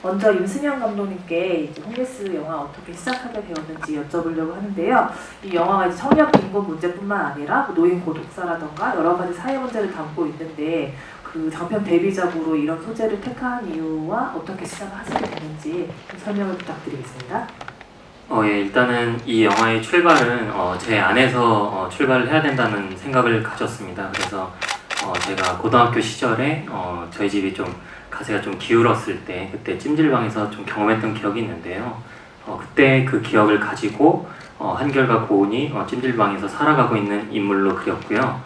먼저 임승현 감독님께 이제 홈리스 영화 어떻게 시작하게 되었는지 여쭤보려고 하는데요. 이 영화가 이제 청년 빈곤 문제뿐만 아니라 노인 고독사라던가 여러 가지 사회 문제를 담고 있는데 그 장편 데뷔작으로 이런 소재를 택한 이유와 어떻게 시작하시게 됐는지 좀 설명을 부탁드리겠습니다. 예, 일단은 이 영화의 출발은 제 안에서 출발을 해야 된다는 생각을 가졌습니다. 그래서 제가 고등학교 시절에 저희 집이 좀 가세가 좀 기울었을 때 그때 찜질방에서 좀 경험했던 기억이 있는데요. 그때 그 기억을 가지고 한결과 고은이 찜질방에서 살아가고 있는 인물로 그렸고요.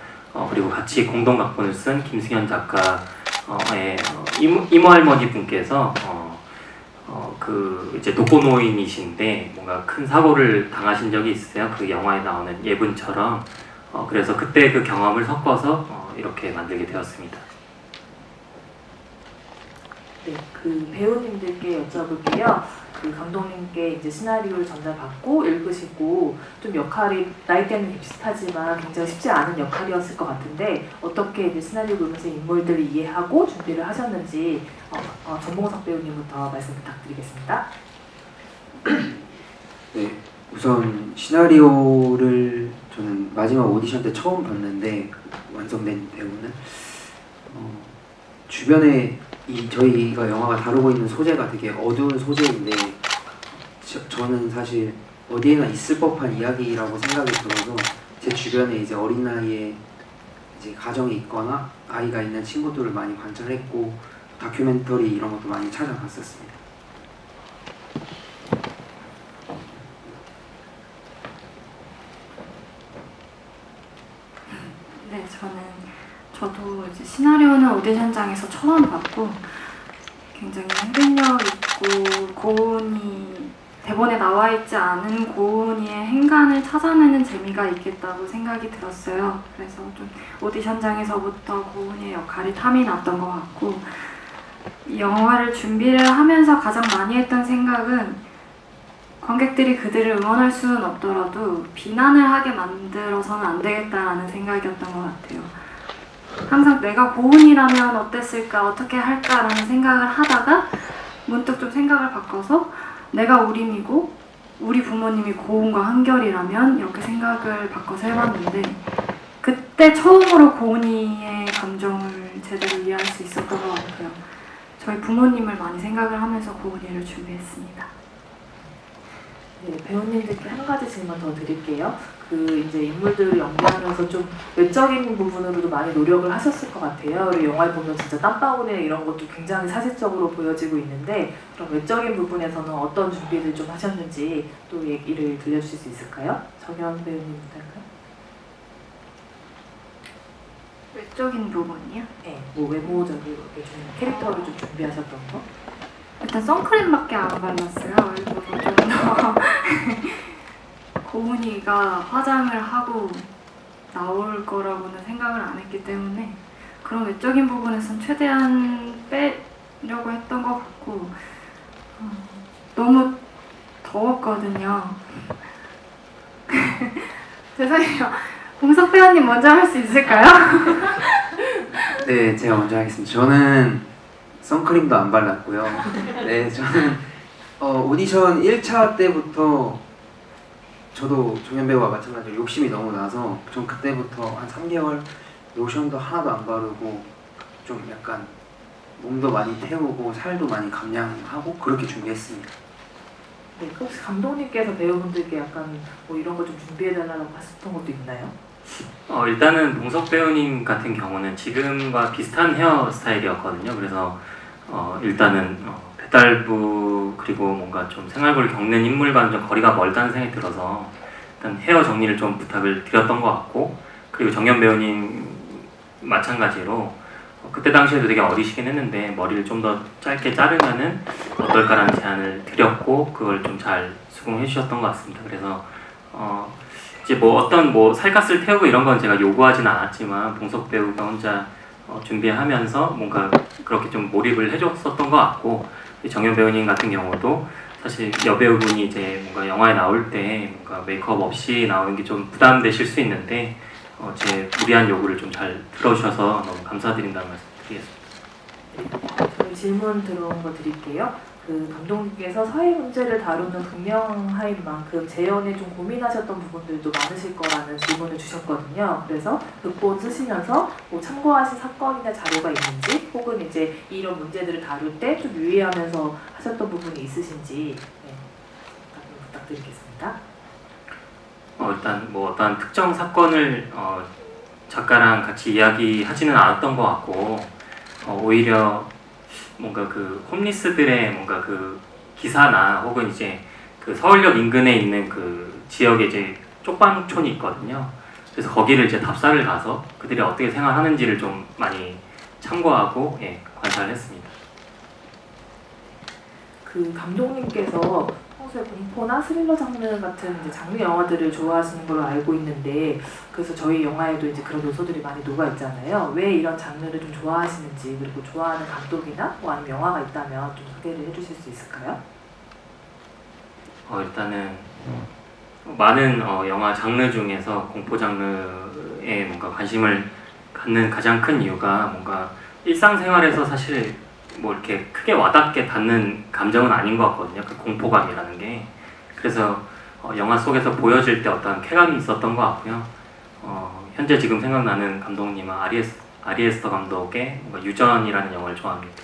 그리고 같이 공동 각본을 쓴 김승현 작가의 이모 할머니 분께서 그 이제 독거노인이신데 뭔가 큰 사고를 당하신 적이 있으세요. 그 영화에 나오는 예분처럼. 그래서 그때 그 경험을 섞어서 이렇게 만들게 되었습니다. 네, 그 배우님들께 여쭤볼게요. 그 감독님께 이제 시나리오를 전달받고 읽으시고 좀 역할이 나이대는 비슷하지만 굉장히 쉽지 않은 역할이었을 것 같은데 어떻게 이제 시나리오 보면서 인물들을 이해하고 준비를 하셨는지 전봉석 배우님부터 말씀 부탁드리겠습니다. 네, 우선 시나리오를 저는 마지막 오디션 때 처음 봤는데 완성된 배우는 주변에 저희가 영화가 다루고 있는 소재가 되게 어두운 소재인데 저는 사실 어디에나 있을 법한 이야기라고 생각이 들어서 제 주변에 이제 어린 나이에 이제 가정이 있거나 아이가 있는 친구들을 많이 관찰했고 다큐멘터리 이런 것도 많이 찾아봤었습니다. 네, 저도 이제 시나리오는 오디션장에서 처음 봤고 굉장히 흡입력 있고 고은이 대본에 나와 있지 않은 고은이의 행간을 찾아내는 재미가 있겠다고 생각이 들었어요. 그래서 좀 오디션장에서부터 고은이의 역할이 탐이 났던 것 같고 이 영화를 준비를 하면서 가장 많이 했던 생각은 관객들이 그들을 응원할 수는 없더라도 비난을 하게 만들어서는 안 되겠다라는 생각이었던 것 같아요. 항상 내가 고은이라면 어땠을까, 어떻게 할까라는 생각을 하다가 문득 좀 생각을 바꿔서 내가 우림이고 우리 부모님이 고은과 한결이라면 이렇게 생각을 바꿔서 해봤는데 그때 처음으로 고은이의 감정을 제대로 이해할 수 있었던 것 같아요. 저희 부모님을 많이 생각을 하면서 고은이를 준비했습니다. 네, 배우님들께 한 가지 질문 더 드릴게요. 그 이제 인물들을 연기하면서 좀 외적인 부분으로도 많이 노력을 하셨을 것 같아요. 그리고 영화를 보면 진짜 땀방울이나 이런 것도 굉장히 사실적으로 보여지고 있는데 그럼 외적인 부분에서는 어떤 준비를 좀 하셨는지 또 얘기를 들려주실 수 있을까요? 정현 배우님부터요. 외적인 부분이요? 네, 뭐 외모적으로 이렇게 좀 캐릭터를 좀 준비하셨던 거? 일단 선크림밖에 안 발랐어요. 일부러 좀 더 고은이가 화장을 하고 나올 거라고는 생각을 안 했기 때문에 그런 외적인 부분에선 최대한 빼려고 했던 것 같고 너무 더웠거든요. 죄송해요. 봉석 배우님 먼저 할 수 있을까요? 네, 제가 먼저 하겠습니다. 저는 선크림도 안 발랐고요. 네, 저는 오디션 1차 때부터 저도 종현 배우와 마찬가지로 욕심이 너무 나서 전 그때부터 한 3개월 로션도 하나도 안 바르고 좀 약간 몸도 많이 태우고 살도 많이 감량하고 그렇게 준비했습니다. 네, 혹시 감독님께서 배우분들께 약간 뭐 이런 거 좀 준비해달라고 하셨던 것도 있나요? 일단은 봉석 배우님 같은 경우는 지금과 비슷한 헤어 스타일이었거든요. 그래서 일단은 배달부 그리고 뭔가 좀 생활고를 겪는 인물과는 좀 거리가 멀다는 생각이 들어서 일단 헤어 정리를 좀 부탁을 드렸던 것 같고 그리고 정현 배우님 마찬가지로 그때 당시에도 되게 어리시긴 했는데 머리를 좀 더 짧게 자르면은 어떨까라는 제안을 드렸고 그걸 좀 잘 수긍해 주셨던 것 같습니다. 그래서 이제 뭐 어떤 뭐 살갗을 태우고 이런 건 제가 요구하진 않았지만 봉석 배우가 혼자 준비하면서 뭔가 그렇게 좀 몰입을 해줬었던 것 같고 정현 배우님 같은 경우도 사실 여배우분이 이제 뭔가 영화에 나올 때 뭔가 메이크업 없이 나오는 게 좀 부담되실 수 있는데 제 무리한 요구를 좀 잘 들어주셔서 너무 감사드린다는 말씀 드리겠습니다. 저희 질문 들어온 거 드릴게요. 그 감독님께서 사회 문제를 다루는 극명하인 만큼 재연에 좀 고민하셨던 부분들도 많으실 거라는 질문을 주셨거든요. 그래서 극본 쓰시면서 뭐 참고하신 사건이나 자료가 있는지, 혹은 이제 이런 문제들을 다룰 때 좀 유의하면서 하셨던 부분이 있으신지 답변 부탁드리겠습니다. 일단 뭐 어떤 특정 사건을 작가랑 같이 이야기하지는 않았던 것 같고 오히려 뭔가 그 홈리스들의 뭔가 그 기사나 혹은 이제 그 서울역 인근에 있는 그 지역에 이제 쪽방촌이 있거든요. 그래서 거기를 이제 답사를 가서 그들이 어떻게 생활하는지를 좀 많이 참고하고 관찰했습니다. 그 감독님께서 평소에 공포나 스릴러 장르 같은 이제 장르 영화들을 좋아하시는 걸로 알고 있는데, 그래서 저희 영화에도 이제 그런 요소들이 많이 녹아 있잖아요. 왜 이런 장르를 좀 좋아하시는지, 그리고 좋아하는 감독이나 뭐 아니면 영화가 있다면 좀 소개를 해주실 수 있을까요? 일단은 많은 영화 장르 중에서 공포 장르에 뭔가 관심을 갖는 가장 큰 이유가 뭔가 일상생활에서 사실 뭐 이렇게 크게 와닿게 닿는 감정은 아닌 것 같거든요. 그 공포감이라는 게. 그래서 영화 속에서 보여질 때 어떤 쾌감이 있었던 것 같고요. 현재 지금 생각나는 감독님은 아리에스터 감독의 뭔가 유전이라는 영화를 좋아합니다.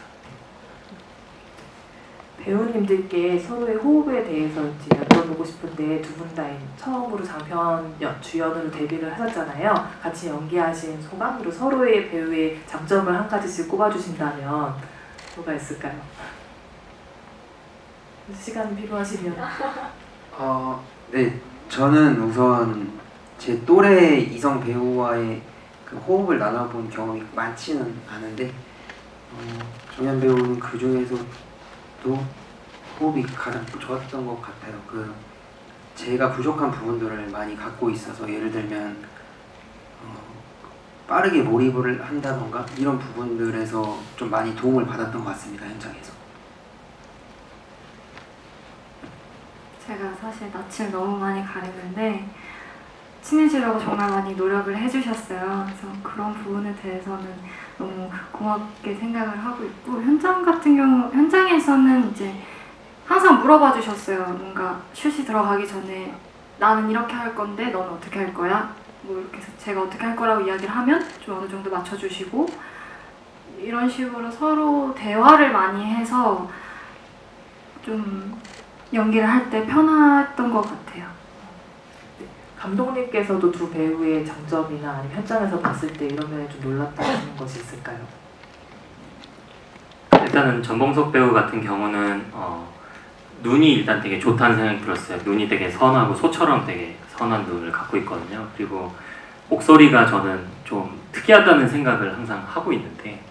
배우님들께 서로의 호흡에 대해서 이제 여쭤보고 싶은데, 두 분 다 처음으로 장편 주연으로 데뷔를 하셨잖아요. 같이 연기하신 소감으로 서로의 배우의 장점을 한 가지씩 꼽아주신다면 뭐가 있을까요? 시간이 필요하시면. 네, 저는 우선 제 또래 이성 배우와의 그 호흡을 나눠본 경험이 많지는 않은데 정현 배우는 그 중에서도 호흡이 가장 좋았던 것 같아요. 그 제가 부족한 부분들을 많이 갖고 있어서, 예를 들면 빠르게 몰입을 한다던가 이런 부분들에서 좀 많이 도움을 받았던 것 같습니다, 현장에서. 제가 사실 낯을 너무 많이 가리는데 친해지려고 정말 많이 노력을 해주셨어요. 그래서 그런 부분에 대해서는 너무 고맙게 생각을 하고 있고, 현장 같은 경우, 현장에서는 이제 항상 물어봐 주셨어요. 뭔가 슛이 들어가기 전에 나는 이렇게 할 건데 넌 어떻게 할 거야? 뭐 이렇게 해서 제가 어떻게 할 거라고 이야기를 하면 좀 어느 정도 맞춰주시고, 이런 식으로 서로 대화를 많이 해서 좀 연기를 할 때 편했던 것 같아요. 감독님께서도 두 배우의 장점이나 아니면 현장에서 봤을 때 이런 면에 좀 놀랐다는 것이 있을까요? 일단은 전봉석 배우 같은 경우는 눈이 일단 되게 좋다는 생각이 들었어요. 눈이 되게 선하고 소처럼 되게 선한 눈을 갖고 있거든요. 그리고 목소리가 저는 좀 특이하다는 생각을 항상 하고 있는데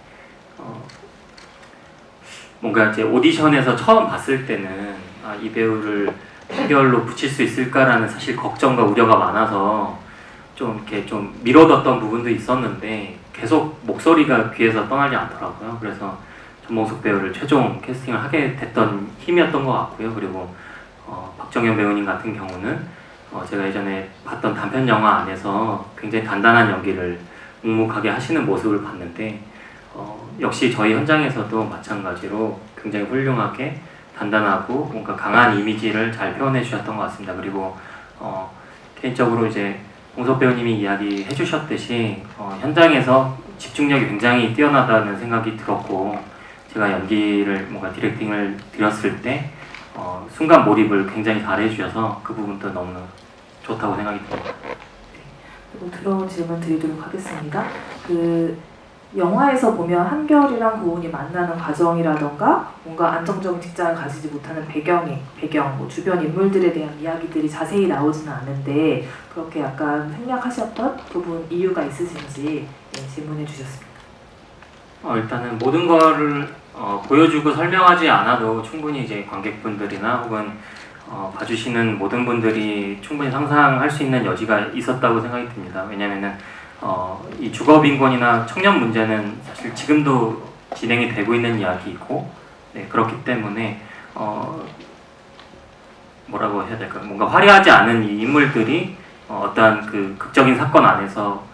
뭔가 이제 오디션에서 처음 봤을 때는 이 배우를 한결로 붙일 수 있을까라는 사실 걱정과 우려가 많아서 좀 이렇게 좀 미뤄뒀던 부분도 있었는데 계속 목소리가 귀에서 떠나지 않더라고요. 그래서 전봉석 배우를 최종 캐스팅을 하게 됐던 힘이었던 것 같고요. 그리고 박정현 배우님 같은 경우는 제가 예전에 봤던 단편 영화 안에서 굉장히 단단한 연기를 묵묵하게 하시는 모습을 봤는데 역시 저희 현장에서도 마찬가지로 굉장히 훌륭하게 단단하고 뭔가 강한 이미지를 잘 표현해 주셨던 것 같습니다. 그리고 개인적으로 이제 봉석 배우님이 이야기해 주셨듯이 현장에서 집중력이 굉장히 뛰어나다는 생각이 들었고, 제가 연기를 뭔가 디렉팅을 드렸을 때 순간 몰입을 굉장히 잘해 주셔서 그 부분도 너무 좋다고 생각이 듭니다. 그리고 들어온 질문 드리도록 하겠습니다. 그 영화에서 보면 한결이랑 고은이 만나는 과정이라던가 뭔가 안정적인 직장을 가지지 못하는 배경, 뭐 주변 인물들에 대한 이야기들이 자세히 나오지는 않는데, 그렇게 약간 생략하셨던 부분 이유가 있으신지 질문해 주셨습니다. 일단은 모든 거를 보여주고 설명하지 않아도 충분히 이제 관객분들이나 혹은 봐주시는 모든 분들이 충분히 상상할 수 있는 여지가 있었다고 생각이 듭니다. 왜냐면은 이 주거빈곤이나 청년 문제는 사실 지금도 진행이 되고 있는 이야기이고, 그렇기 때문에 뭐라고 해야 될까, 뭔가 화려하지 않은 이 인물들이 어떠한 그 극적인 사건 안에서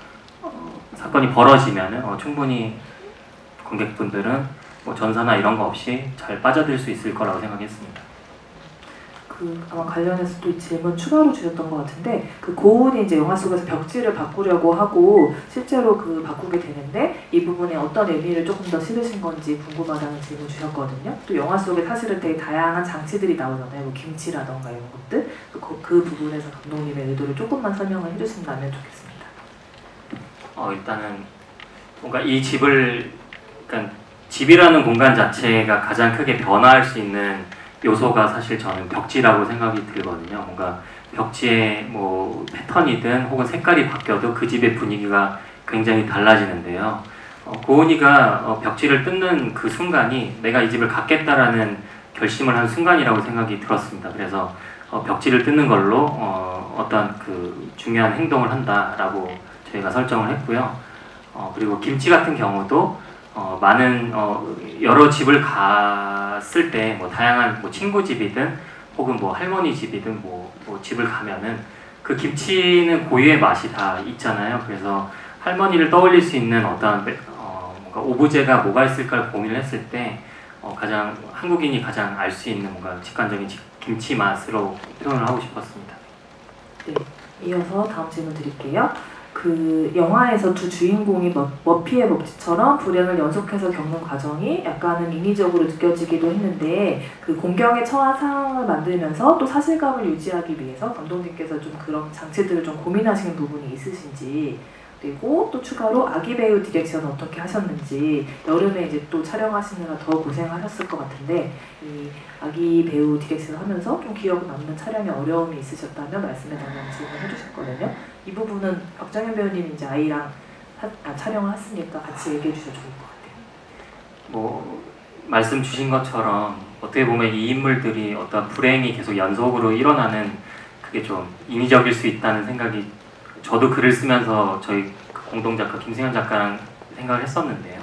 사건이 벌어지면은 충분히 관객분들은 뭐 전사나 이런 거 없이 잘 빠져들 수 있을 거라고 생각했습니다. 아마 관련해서 또 질문 추가로 주셨던 것 같은데 그 고은이 이제 영화 속에서 벽지를 바꾸려고 하고 실제로 바꾸게 되는데 이 부분에 어떤 의미를 조금 더 실으신 건지 궁금하다는 질문 주셨거든요. 또 영화 속에 사실은 되게 다양한 장치들이 나오잖아요. 뭐 김치라던가 이런 것들. 그 부분에서 감독님의 의도를 조금만 설명을 해주신다면 좋겠습니다. 일단은 뭔가 이 집을, 그러니까 집이라는 공간 자체가 가장 크게 변화할 수 있는 요소가 사실 저는 벽지라고 생각이 들거든요. 뭔가 벽지의 뭐 패턴이든 혹은 색깔이 바뀌어도 그 집의 분위기가 굉장히 달라지는데요. 고은이가 벽지를 뜯는 그 순간이 내가 이 집을 갖겠다라는 결심을 한 순간이라고 생각이 들었습니다. 그래서 벽지를 뜯는 걸로 어떤 그 중요한 행동을 한다라고 저희가 설정을 했고요. 그리고 김치 같은 경우도 많은 여러 집을 갔을 때 뭐 다양한 뭐 친구 집이든 혹은 뭐 할머니 집이든 뭐 집을 가면은 그 김치는 고유의 맛이 다 있잖아요. 그래서 할머니를 떠올릴 수 있는 어떤 뭔가 오브제가 뭐가 있을까를 고민을 했을 때 가장 한국인이 가장 알 수 있는 뭔가 직관적인 김치 맛으로 표현을 하고 싶었습니다. 네, 이어서 다음 질문 드릴게요. 영화에서 두 주인공이 머피의 법칙처럼 불행을 연속해서 겪는 과정이 약간은 인위적으로 느껴지기도 했는데 공경에 처한 상황을 만들면서 또 사실감을 유지하기 위해서 감독님께서 좀 그런 장치들을 좀 고민하시는 부분이 있으신지, 그리고 또 추가로 아기 배우 디렉션 어떻게 하셨는지, 여름에 이제 또 촬영하시느라 더 고생하셨을 것 같은데 이 아기 배우 디렉션 하면서 좀 기억 남는 촬영에 어려움이 있으셨다면 말씀해달라는 질문을 해주셨거든요. 이 부분은 박정현 배우님이 이제 아이랑 촬영을 했으니까 같이 얘기해 주셔도 좋을 것 같아요. 뭐 말씀 주신 것처럼 어떻게 보면 이 인물들이 어떤 불행이 계속 연속으로 일어나는 그게 좀 인위적일 수 있다는 생각이, 저도 글을 쓰면서 저희 공동작가 김승현 작가랑 생각을 했었는데요.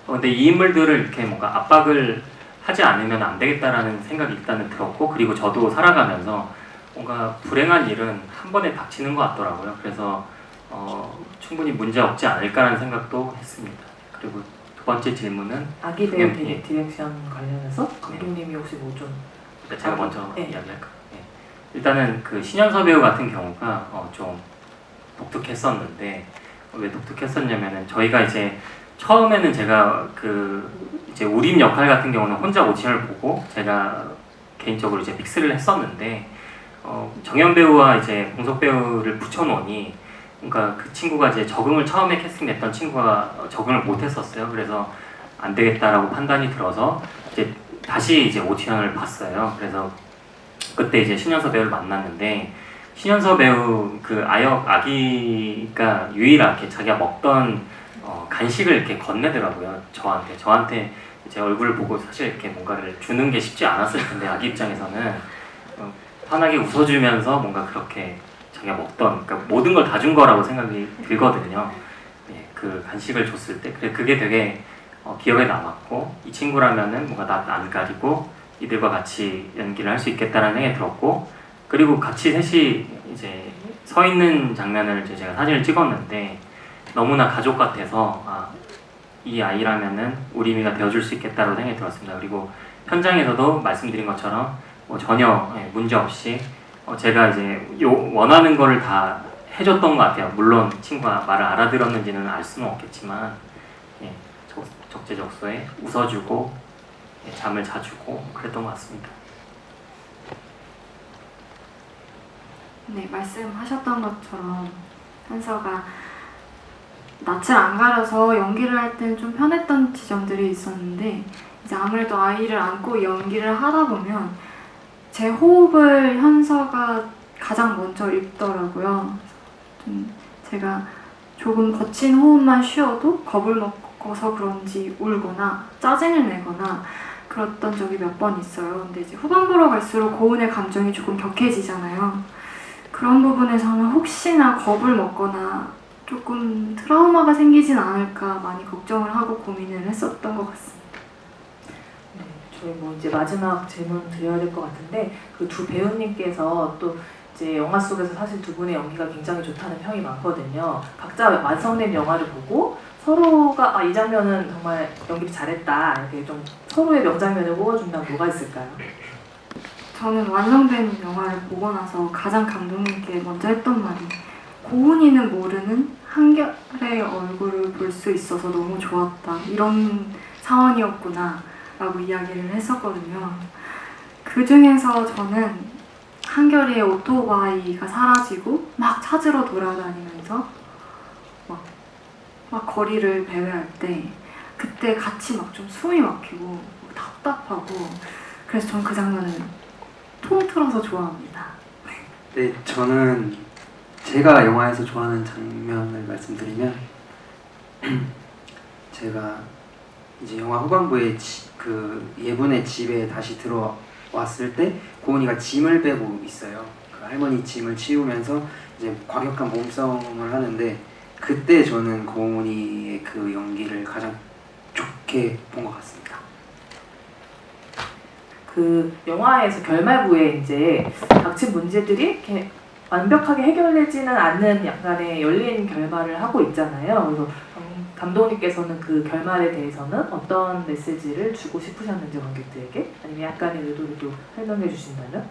근데 이 인물들을 이렇게 뭔가 압박을 하지 않으면 안 되겠다라는 생각이 일단은 들었고, 그리고 저도 살아가면서 뭔가 불행한 일은 한 번에 닥치는 것 같더라고요. 그래서 충분히 문제 없지 않을까라는 생각도 했습니다. 그리고 두 번째 질문은 아기 배우 디렉션 관련해서 감독님이 혹시 뭐 좀 제가 먼저 네. 이야기할까요? 네. 일단은 그 신현서 배우 같은 경우가 좀 독특했었는데, 왜 독특했었냐면은 저희가 이제 처음에는 제가 이제 우림 역할 같은 경우는 혼자 오디션을 보고 제가 개인적으로 이제 픽스를 했었는데, 정현 배우와 이제 봉석 배우를 붙여놓으니 그러니까 그 친구가 이제 적응을 처음에 캐스팅됐던 친구가 적응을 못했었어요. 그래서 안 되겠다라고 판단이 들어서 이제 다시 이제 오디션을 봤어요. 그래서 그때 이제 신현서 배우를 만났는데, 신현서 배우 아기가 유일하게 자기가 먹던 간식을 이렇게 건네더라고요. 저한테 제 얼굴을 보고 사실 이렇게 뭔가를 주는 게 쉽지 않았을 텐데, 아기 입장에서는 환하게 웃어주면서 뭔가 그렇게 자기가 먹던, 그러니까 모든 걸 다 준 거라고 생각이 들거든요. 네, 그 간식을 줬을 때 그게 되게 기억에 남았고, 이 친구라면은 뭔가 낯 안 가리고 이들과 같이 연기를 할 수 있겠다라는 생각이 들었고, 그리고 같이 셋이 이제 서 있는 장면을 이제 제가 사진을 찍었는데 너무나 가족 같아서 이 아이라면은 우리미가 되어줄 수 있겠다라고 생각이 들었습니다. 그리고 현장에서도 말씀드린 것처럼 전혀 문제 없이 제가 이제 원하는 거를 다 해줬던 것 같아요. 물론 친구가 말을 알아들었는지는 알 수는 없겠지만 적재적소에 웃어주고 잠을 자주고 그랬던 것 같습니다. 네, 말씀하셨던 것처럼 현서가 낯을 안 가려서 연기를 할 때는 좀 편했던 지점들이 있었는데, 이제 아무래도 아이를 안고 연기를 하다 보면 제 호흡을 현서가 가장 먼저 읽더라고요. 제가 조금 거친 호흡만 쉬어도 겁을 먹어서 그런지 울거나 짜증을 내거나 그랬던 적이 몇 번 있어요. 근데 이제 후반부로 갈수록 고은의 감정이 조금 격해지잖아요. 그런 부분에서는 혹시나 겁을 먹거나 조금 트라우마가 생기진 않을까 많이 걱정을 하고 고민을 했었던 것 같습니다. 네, 저희 뭐 이제 마지막 질문 드려야 될 것 같은데 두 배우님께서 또 이제 영화 속에서 사실 두 분의 연기가 굉장히 좋다는 평이 많거든요. 각자 완성된 영화를 보고 서로가 이 장면은 정말 연기 잘했다 이렇게 좀 서로의 명장면을 뽑아준다면 뭐가 있을까요? 저는 완성된 영화를 보고 나서 가장 감동 있게 먼저 했던 말이 고은이는 모르는 한결의 얼굴을 볼 수 있어서 너무 좋았다. 이런 상황이었구나 라고 이야기를 했었거든요. 그 중에서 저는 한결이의 오토바이가 사라지고 막 찾으러 돌아다니면서 막 거리를 배회할 때 그때 같이 막 좀 숨이 막히고 답답하고 그래서 전 그 장면을 통틀어서 좋아합니다. 네, 저는 제가 영화에서 좋아하는 장면을 말씀드리면 제가 이제 영화 후반부에 그 예분의 집에 다시 들어왔을 때 고은이가 짐을 빼고 있어요. 그 할머니 짐을 치우면서 이제 과격한 몸싸움을 하는데 그때 저는 고은이의 그 연기를 가장 좋게 본 것 같습니다. 그 영화에서 결말부에 이제 닥친 문제들이 이렇게 완벽하게 해결되지는 않는 약간의 열린 결말을 하고 있잖아요. 그래서 감독님께서는 그 결말에 대해서는 어떤 메시지를 주고 싶으셨는지 관객들에게 아니면 약간의 의도를 또 설명해 주신다면?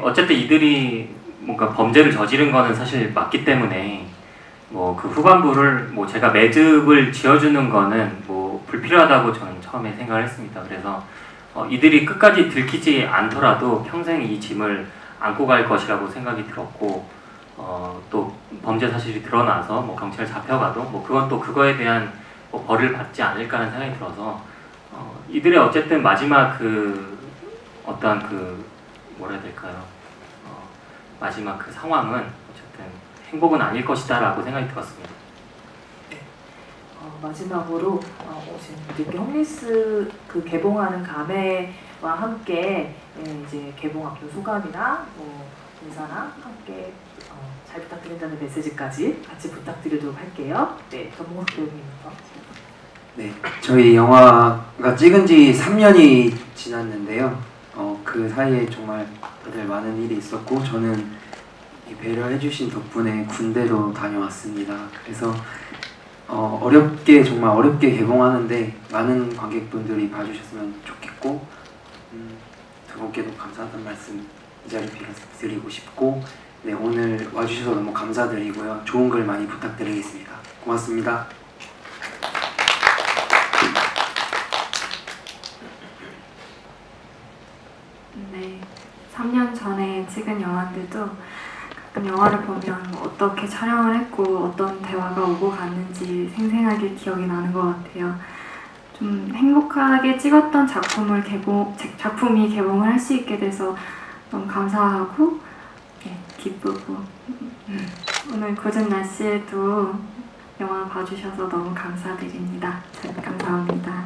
어쨌든 이들이 뭔가 범죄를 저지른 거는 사실 맞기 때문에 뭐 그 후반부를 뭐 제가 매듭을 지어주는 거는 뭐 불필요하다고 저는 처음에 생각을 했습니다. 그래서 이들이 끝까지 들키지 않더라도 평생 이 짐을 안고 갈 것이라고 생각이 들었고 또 범죄 사실이 드러나서 뭐 경찰에 잡혀가도 뭐 그건 또 그거에 대한 뭐 벌을 받지 않을까라는 생각이 들어서 이들의 어쨌든 마지막 그 어떠한 그 뭐라 해야 될까요? 마지막 그 상황은 어쨌든 행복은 아닐 것이다 라고 생각이 들었습니다. 마지막으로 오신 분들께 홈리스 그 개봉하는 감회와 함께 이제 개봉 앞둔 소감이나 뭐 인사나 함께 잘 부탁드린다는 메시지까지 같이 부탁드리도록 할게요. 네, 전몽석 배우님부터. 네, 저희 영화가 찍은 지 3년이 지났는데요. 그 사이에 정말 다들 많은 일이 있었고 저는 이 배려해주신 덕분에 군대도 다녀왔습니다. 그래서 정말 어렵게 개봉하는데 많은 관객분들이 봐주셨으면 좋겠고 두 분께도 감사하다는 말씀 이 자리에 드리고 싶고 네, 오늘 와주셔서 너무 감사드리고요. 좋은 글 많이 부탁드리겠습니다. 고맙습니다. 네, 3년 전에 찍은 영화인데도 가끔 영화를 보면 어떻게 촬영을 했고 어떤 대화가 오고 갔는지 생생하게 기억이 나는 것 같아요. 좀 행복하게 찍었던 작품이 개봉을 할 수 있게 돼서 너무 감사하고 네, 기쁘고 오늘 굳은 날씨에도 영화 봐주셔서 너무 감사드립니다. 잘 감사합니다.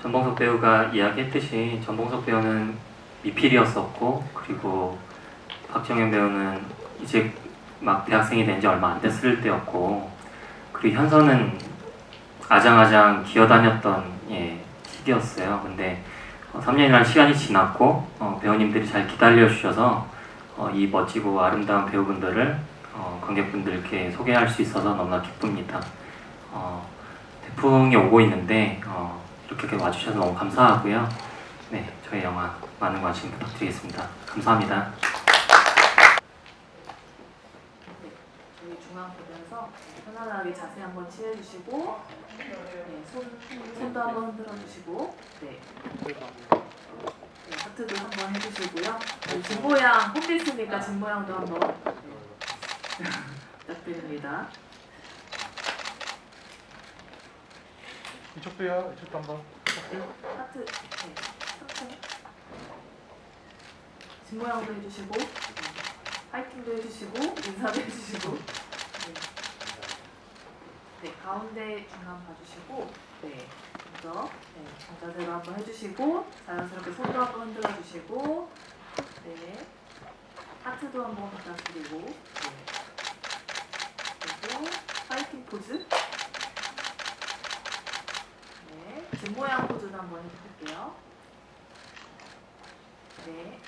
전봉석 배우가 이야기했듯이 전봉석 배우는 미필이었었고 그리고 박정현 배우는 이제 막 대학생이 된 지 얼마 안 됐을 때였고 그리고 현서는 아장아장 기어다녔던 시기였어요. 근데 3년이라는 시간이 지났고 배우님들이 잘 기다려주셔서 이 멋지고 아름다운 배우분들을 관객분들께 소개할 수 있어서 너무나 기쁩니다. 태풍이 오고 있는데 이렇게 와주셔서 너무 감사하고요. 네, 저희 영화 많은 관심 부탁드리겠습니다. 감사합니다. 네, 저희 중앙 보면서 편안하게 자세 한번 취해주시고 네, 손도 한번 흔들어주시고 네. 네, 하트도 한번 해주시고요. 네, 집 모양 홈리스니까 집 모양도 한번 네. 부탁드립니다. 이쪽도요. 이쪽도 한번. 하트, 네, 하트. 집 모양도 해주시고, 파이팅도 해주시고, 인사도 해주시고. 네, 네 가운데 중간 봐주시고, 네, 먼저 정자세로 한번 해주시고, 자연스럽게 손도 한번 흔들어 주시고, 네, 하트도 한번 부탁드리고, 네, 그리고 파이팅 포즈. 집 모양 포즈도 한번 해볼게요. 네.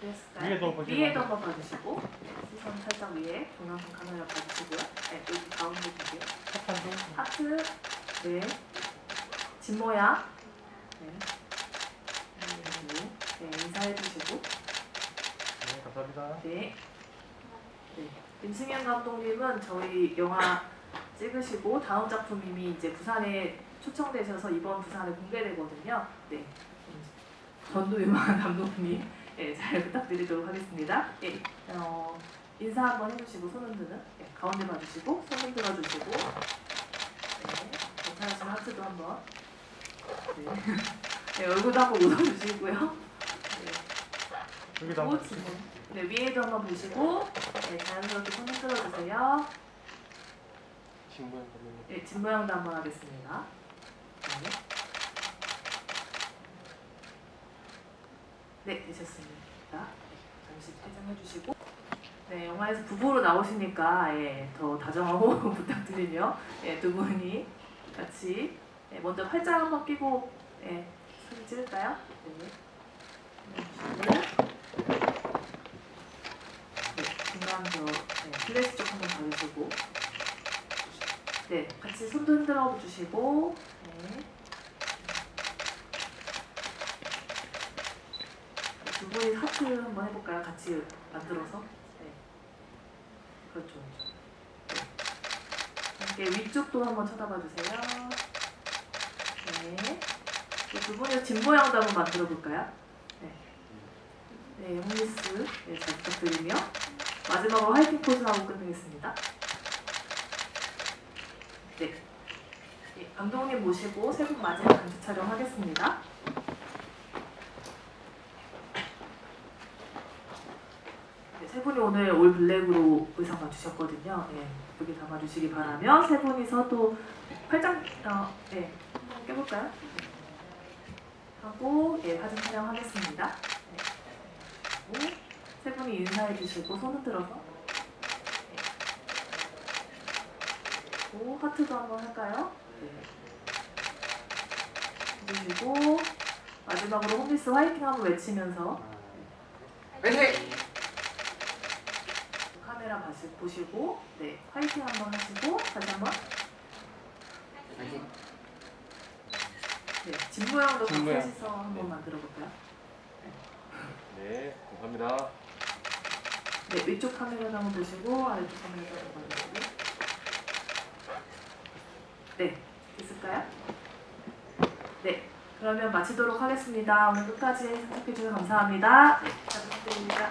됐을까요? 위에도 보시고. 위에도 한번 봐주시고 시선 살짝 위에 동영상 카메라 봐주시고요. 네, 여기 가운데 보세요. 착한 중. 하트, 네, 집 모양, 네, 그리고 네, 인사해주시고, 네, 감사합니다. 네, 네. 임승현 감독님은 저희 영화 찍으시고 다음 작품 이미 이제 부산에 초청되셔서 이번 부산에 공개되거든요. 네, 전도 유망한 감독님, 네, 잘 부탁드리도록 하겠습니다. 네, 인사 한번 해주시고 손 흔드는, 네, 가운데 봐주시고 손 흔들어 주시고, 네, 괜찮으시면 하트도 한번, 네, 네 얼굴도 한번 웃어주시고요. 네. 여기도 오, 한번. 지금. 네, 위에도 한번 보시고, 네, 자연스럽게 손 흔들어 주세요. 친구야, 그러면. 네, 집 모양도 한번 하겠습니다. 네. 네, 되셨습니다. 네, 잠시 퇴장해 주시고. 네, 영화에서 부부로 나오시니까 예, 더 다정하고 부탁드리며 예, 두 분이 같이 예, 먼저 팔짱 한번 끼고 예, 사진 찍을까요? 네. 네, 중간 플래시 쪽 한번 봐주시고, 네, 같이 손도 흔들어 주시고, 네. 두 분이 하트 한번 해볼까요? 같이 만들어서. 네, 그렇죠. 네. 이렇게 위쪽도 한번 쳐다봐 주세요. 네. 두 분이 집 모양도 한번 만들어 볼까요? 네. 네, 홈리스 네, 잘 부탁드리며 마지막으로 화이팅 포즈하고 끝내겠습니다. 네. 네, 감독님 모시고 세 분 마지막 단체 촬영하겠습니다. 네, 세 분이 오늘 올 블랙으로 의상 맞추셨거든요. 네, 예쁘게 담아주시기 바라며 세 분이서 또 팔짱 네, 한번 껴볼까요? 네. 하고 예, 사진 촬영하겠습니다. 네. 세 분이 인사해 주시고 손 흔들어서 네. 오, 하트도 한번 할까요? 네. 해주시고 마지막으로 홈리스 화이팅 한번 외치면서 화이팅! 카메라 보시고 네 화이팅 한번 하시고 다시 한번 화이팅! 네, 집 모양도 집 모양. 셋이서 한번 만들어 볼까요? 네, 감사합니다. 네, 위쪽 카메라도 한번 보시고 아래쪽 카메라도 한번 보시고 네, 됐을까요? 네, 그러면 마치도록 하겠습니다. 오늘 끝까지 참석해 주셔서 감사합니다. 네, 잘 부탁드립니다.